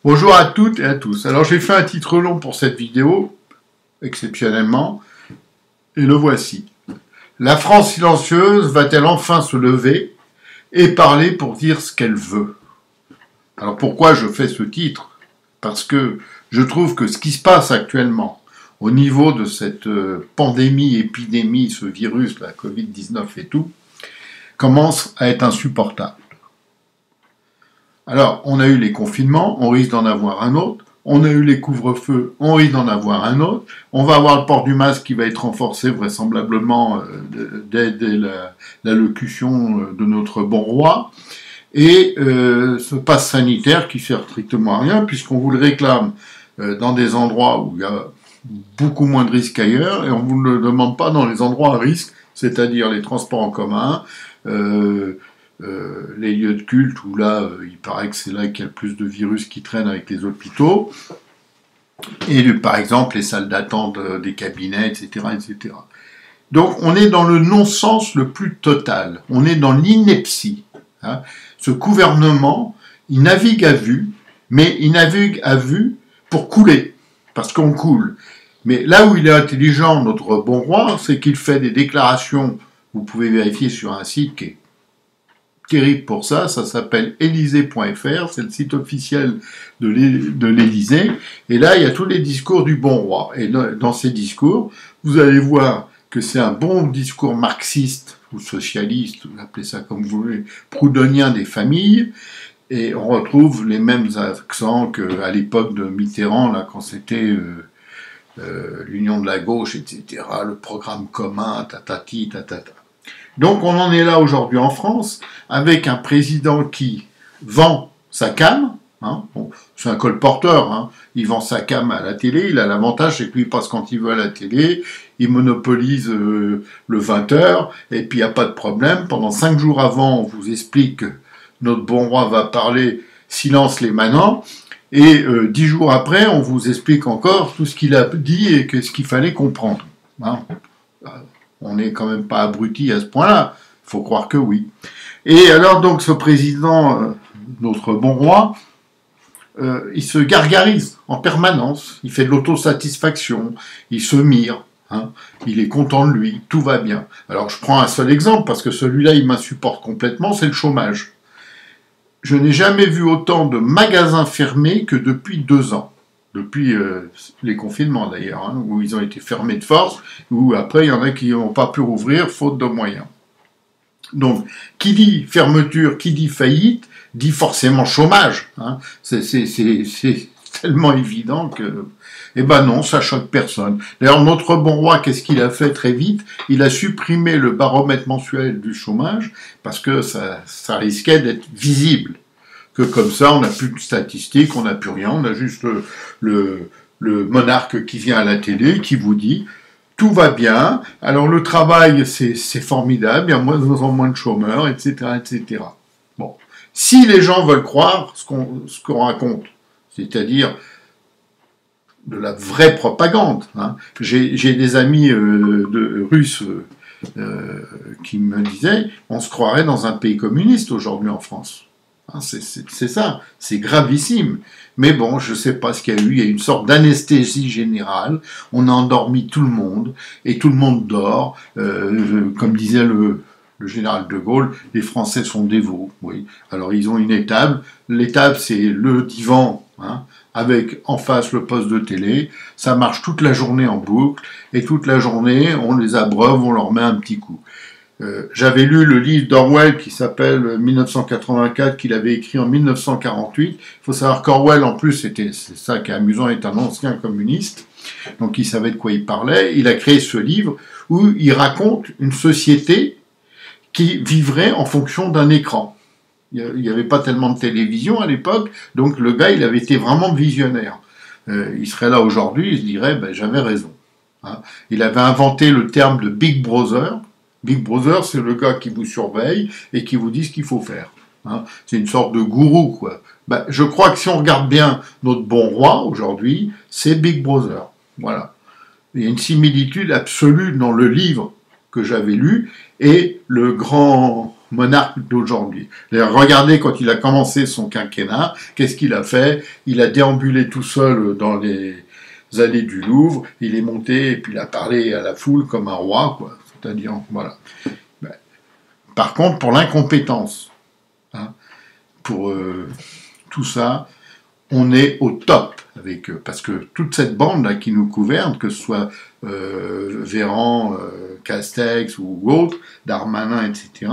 Bonjour à toutes et à tous. Alors j'ai fait un titre long pour cette vidéo, exceptionnellement, et le voici. La France silencieuse va-t-elle enfin se lever et parler pour dire ce qu'elle veut? Alors pourquoi je fais ce titre? Parce que je trouve que ce qui se passe actuellement au niveau de cette pandémie, épidémie, ce virus, la Covid-19 et tout, commence à être insupportable. Alors, on a eu les confinements, on risque d'en avoir un autre. On a eu les couvre-feux, on risque d'en avoir un autre. On va avoir le port du masque qui va être renforcé vraisemblablement dès l'allocution de notre bon roi. Et ce passe sanitaire qui sert strictement à rien, puisqu'on vous le réclame dans des endroits où il y a beaucoup moins de risques qu'ailleurs, et on ne vous le demande pas dans les endroits à risque, c'est-à-dire les transports en commun, les lieux de culte, où là, il paraît que c'est là qu'il y a le plus de virus qui traînent avec les hôpitaux, et par exemple les salles d'attente des cabinets, etc., etc. Donc on est dans le non-sens le plus total, on est dans l'ineptie. Hein. Ce gouvernement, il navigue à vue, mais il navigue à vue pour couler, parce qu'on coule. Mais là où il est intelligent, notre bon roi, c'est qu'il fait des déclarations, vous pouvez vérifier sur un site qui est terrible pour ça, ça s'appelle Élysée.fr, c'est le site officiel de l'Élysée, et là il y a tous les discours du bon roi, et dans ces discours, vous allez voir que c'est un bon discours marxiste, ou socialiste, vous appelez ça comme vous voulez, proudhonien des familles, et on retrouve les mêmes accents qu'à l'époque de Mitterrand, là, quand c'était l'union de la gauche, etc., le programme commun, tatati, tatata. Donc on en est là aujourd'hui en France, avec un président qui vend sa came, hein, bon, c'est un colporteur, hein, il vend sa came à la télé, il a l'avantage, c'est qu'il passe quand il veut à la télé, il monopolise le 20h, et puis il n'y a pas de problème, pendant 5 jours avant, on vous explique que notre bon roi va parler, silence les manants, et 10 jours après, on vous explique encore tout ce qu'il a dit et ce qu'il fallait comprendre. Hein. On n'est quand même pas abruti à ce point-là, il faut croire que oui. Et alors donc ce président, notre bon roi, il se gargarise en permanence, il fait de l'autosatisfaction, il se mire, hein, il est content de lui, tout va bien. Alors je prends un seul exemple, parce que celui-là il m'insupporte complètement, c'est le chômage. Je n'ai jamais vu autant de magasins fermés que depuis 2 ans. Depuis les confinements d'ailleurs, hein, où ils ont été fermés de force, où après il y en a qui n'ont pas pu rouvrir faute de moyens. Donc, qui dit fermeture, qui dit faillite, dit forcément chômage. Hein. C'est tellement évident que... Eh ben non, ça choque personne. D'ailleurs, notre bon roi, qu'est-ce qu'il a fait très vite? Il a supprimé le baromètre mensuel du chômage, parce que ça risquait d'être visible. Que comme ça, on n'a plus de statistiques, on n'a plus rien, on a juste le monarque qui vient à la télé, qui vous dit tout va bien, alors le travail c'est formidable, il y a moins en moins de chômeurs, etc., etc. Bon, si les gens veulent croire ce qu'on raconte, c'est-à-dire de la vraie propagande, hein. J'ai des amis russes qui me disaient on se croirait dans un pays communiste aujourd'hui en France. C'est ça, c'est gravissime. Mais bon, je ne sais pas ce qu'il y a eu, il y a une sorte d'anesthésie générale, on a endormi tout le monde, et tout le monde dort, comme disait le général de Gaulle, les Français sont dévots, oui. Alors ils ont une étable, l'étable c'est le divan, hein, avec en face le poste de télé, ça marche toute la journée en boucle, et toute la journée on les abreuve, on leur met un petit coup. J'avais lu le livre d'Orwell qui s'appelle 1984, qu'il avait écrit en 1948. Il faut savoir qu'Orwell, en plus, c'est ça qui est amusant, est un ancien communiste, donc il savait de quoi il parlait. Il a créé ce livre où il raconte une société qui vivrait en fonction d'un écran. Il n'y avait pas tellement de télévision à l'époque, donc le gars, il avait été vraiment visionnaire. Il serait là aujourd'hui, il se dirait, ben, j'avais raison. Hein. Il avait inventé le terme de Big Brother. Big Brother, c'est le gars qui vous surveille et qui vous dit ce qu'il faut faire. Hein. C'est une sorte de gourou, quoi. Ben, je crois que si on regarde bien notre bon roi, aujourd'hui, c'est Big Brother. Voilà. Il y a une similitude absolue dans le livre que j'avais lu et le grand monarque d'aujourd'hui. Regardez quand il a commencé son quinquennat, qu'est-ce qu'il a fait? Il a déambulé tout seul dans les allées du Louvre, il est monté et puis il a parlé à la foule comme un roi, quoi. C'est-à-dire, voilà. Par contre, pour l'incompétence, hein, pour tout ça, on est au top avec eux. Parce que toute cette bande-là qui nous gouverne, que ce soit Véran, Castex ou autres, Darmanin, etc.,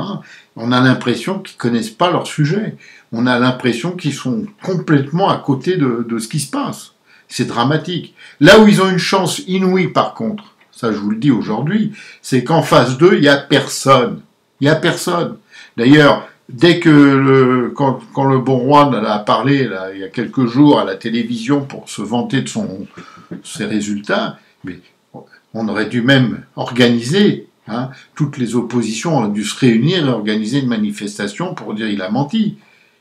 on a l'impression qu'ils connaissent pas leur sujet. On a l'impression qu'ils sont complètement à côté de ce qui se passe. C'est dramatique. Là où ils ont une chance inouïe, par contre, ça je vous le dis aujourd'hui, c'est qu'en face d'eux, il n'y a personne. Il n'y a personne. D'ailleurs, dès que quand le bon roi a parlé là, il y a quelques jours à la télévision pour se vanter de ses résultats, mais on aurait dû même organiser, hein, toutes les oppositions auraient dû se réunir et organiser une manifestation pour dire il a menti,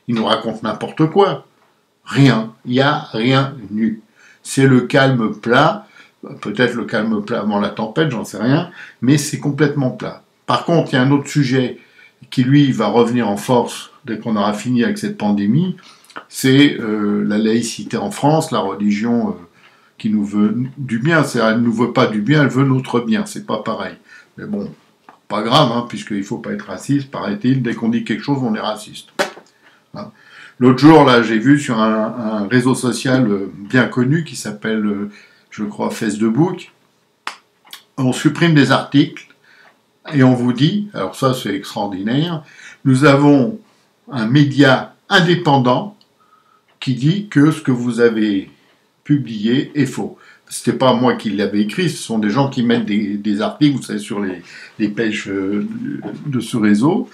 il nous raconte n'importe quoi. Rien, il n'y a rien nu. C'est le calme plat, peut-être le calme plat avant la tempête, j'en sais rien, mais c'est complètement plat. Par contre, il y a un autre sujet qui, lui, va revenir en force dès qu'on aura fini avec cette pandémie, c'est la laïcité en France, la religion qui nous veut du bien. Elle ne nous veut pas du bien, elle veut notre bien, c'est pas pareil. Mais bon, pas grave, hein, puisqu'il ne faut pas être raciste, paraît-il, dès qu'on dit quelque chose, on est raciste. Hein. L'autre jour, là, j'ai vu sur un réseau social bien connu qui s'appelle, je crois, Facebook, on supprime des articles et on vous dit, alors ça c'est extraordinaire, nous avons un média indépendant qui dit que ce que vous avez publié est faux. C'était pas moi qui l'avais écrit, ce sont des gens qui mettent des articles, vous savez, sur les pages de ce réseau,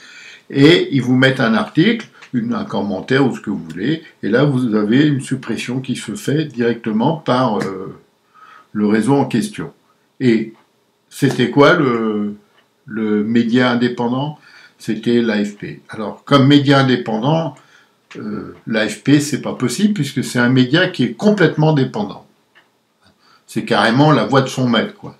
et ils vous mettent un article, un commentaire ou ce que vous voulez, et là vous avez une suppression qui se fait directement par le réseau en question. Et c'était quoi le média indépendant? C'était l'AFP. Alors, comme média indépendant, l'AFP, c'est pas possible, puisque c'est un média qui est complètement dépendant. C'est carrément la voix de son maître, quoi.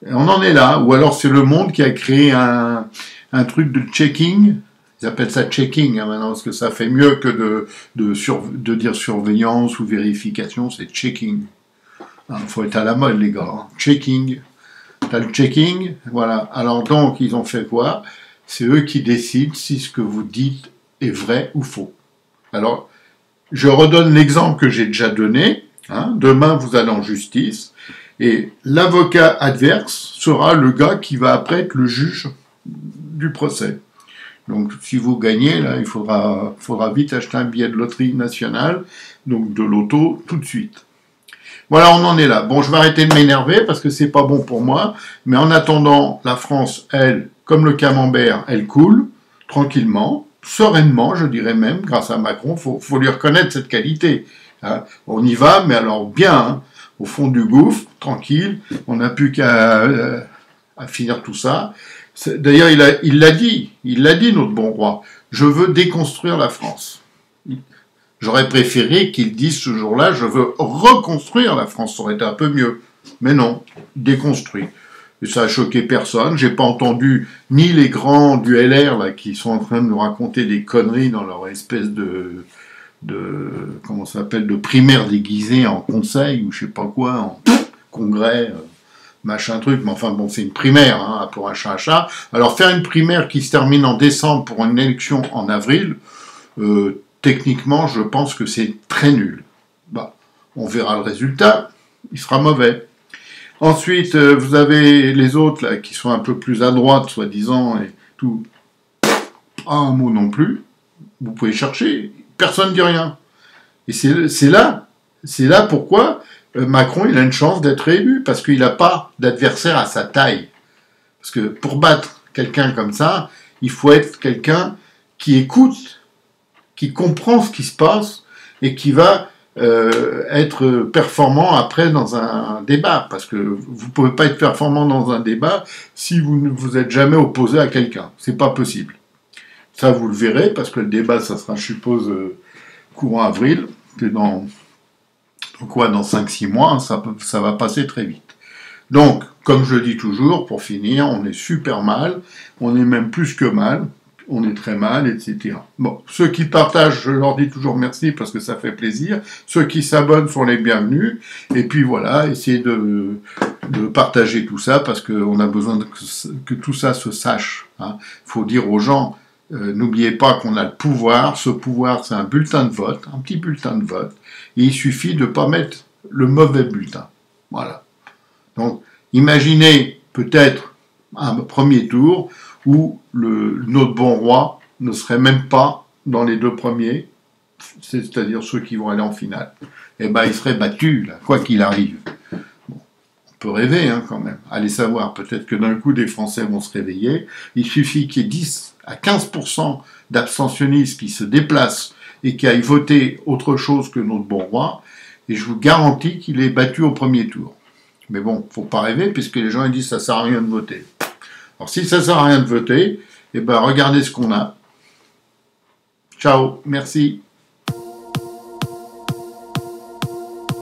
Et on en est là. Ou alors c'est Le Monde qui a créé un truc de checking. Ils appellent ça checking, hein, maintenant, parce que ça fait mieux que de dire surveillance ou vérification, c'est checking. Faut être à la mode, les gars. Hein. Checking. T'as le checking, voilà. Alors donc, ils ont fait quoi? C'est eux qui décident si ce que vous dites est vrai ou faux. Alors, je redonne l'exemple que j'ai déjà donné. Hein. Demain, vous allez en justice, et l'avocat adverse sera le gars qui va après être le juge du procès. Donc, si vous gagnez, là, il faudra vite acheter un billet de loterie nationale, donc de l'auto, tout de suite. Voilà, on en est là. Bon, je vais arrêter de m'énerver parce que c'est pas bon pour moi. Mais en attendant, la France, elle, comme le camembert, elle coule tranquillement, sereinement, je dirais même, grâce à Macron. Faut lui reconnaître cette qualité. Hein. On y va, mais alors bien, hein, au fond du gouffre, tranquille. On n'a plus qu'à finir tout ça. D'ailleurs, il l'a dit, notre bon roi. Je veux déconstruire la France. J'aurais préféré qu'il dise ce jour-là, je veux reconstruire la France, ça aurait été un peu mieux. Mais non, déconstruit. Et ça a choqué personne. J'ai pas entendu ni les grands du LR là qui sont en train de nous raconter des conneries dans leur espèce de comment ça s'appelle, de primaire déguisée en conseil ou je sais pas quoi, en congrès, machin truc. Mais enfin bon, c'est une primaire, hein, pour un chat. Alors faire une primaire qui se termine en décembre pour une élection en avril. Techniquement, je pense que c'est très nul. Bah, on verra le résultat, il sera mauvais. Ensuite, vous avez les autres là, qui sont un peu plus à droite, soi-disant, et tout. Pas un mot non plus. Vous pouvez chercher, personne ne dit rien. Et c'est là pourquoi Macron il a une chance d'être élu, parce qu'il n'a pas d'adversaire à sa taille. Parce que pour battre quelqu'un comme ça, il faut être quelqu'un qui écoute, qui comprend ce qui se passe et qui va être performant après dans un débat. Parce que vous ne pouvez pas être performant dans un débat si vous ne vous êtes jamais opposé à quelqu'un. C'est pas possible. Ça, vous le verrez, parce que le débat, ça sera, je suppose, courant avril. Dans 5-6 mois, hein, ça va passer très vite. Donc, comme je le dis toujours, pour finir, on est super mal, on est même plus que mal. on est très mal, etc. Bon, ceux qui partagent, je leur dis toujours merci parce que ça fait plaisir. Ceux qui s'abonnent sont les bienvenus. Et puis voilà, essayez de partager tout ça parce qu'on a besoin que tout ça se sache. Hein. Faut dire aux gens, n'oubliez pas qu'on a le pouvoir. Ce pouvoir, c'est un bulletin de vote, un petit bulletin de vote. Et il suffit de ne pas mettre le mauvais bulletin. Voilà. Donc, imaginez peut-être un premier tour où notre bon roi ne serait même pas dans les 2 premiers, c'est-à-dire ceux qui vont aller en finale. Eh ben, il serait battu, là, quoi qu'il arrive. Bon, on peut rêver, hein, quand même. Allez savoir, peut-être que d'un coup, des Français vont se réveiller. Il suffit qu'il y ait 10 à 15% d'abstentionnistes qui se déplacent et qui aillent voter autre chose que notre bon roi, et je vous garantis qu'il est battu au premier tour. Mais bon, faut pas rêver, puisque les gens ils disent ça sert à rien de voter. Alors si ça sert à rien de voter, eh ben regardez ce qu'on a. Ciao, merci.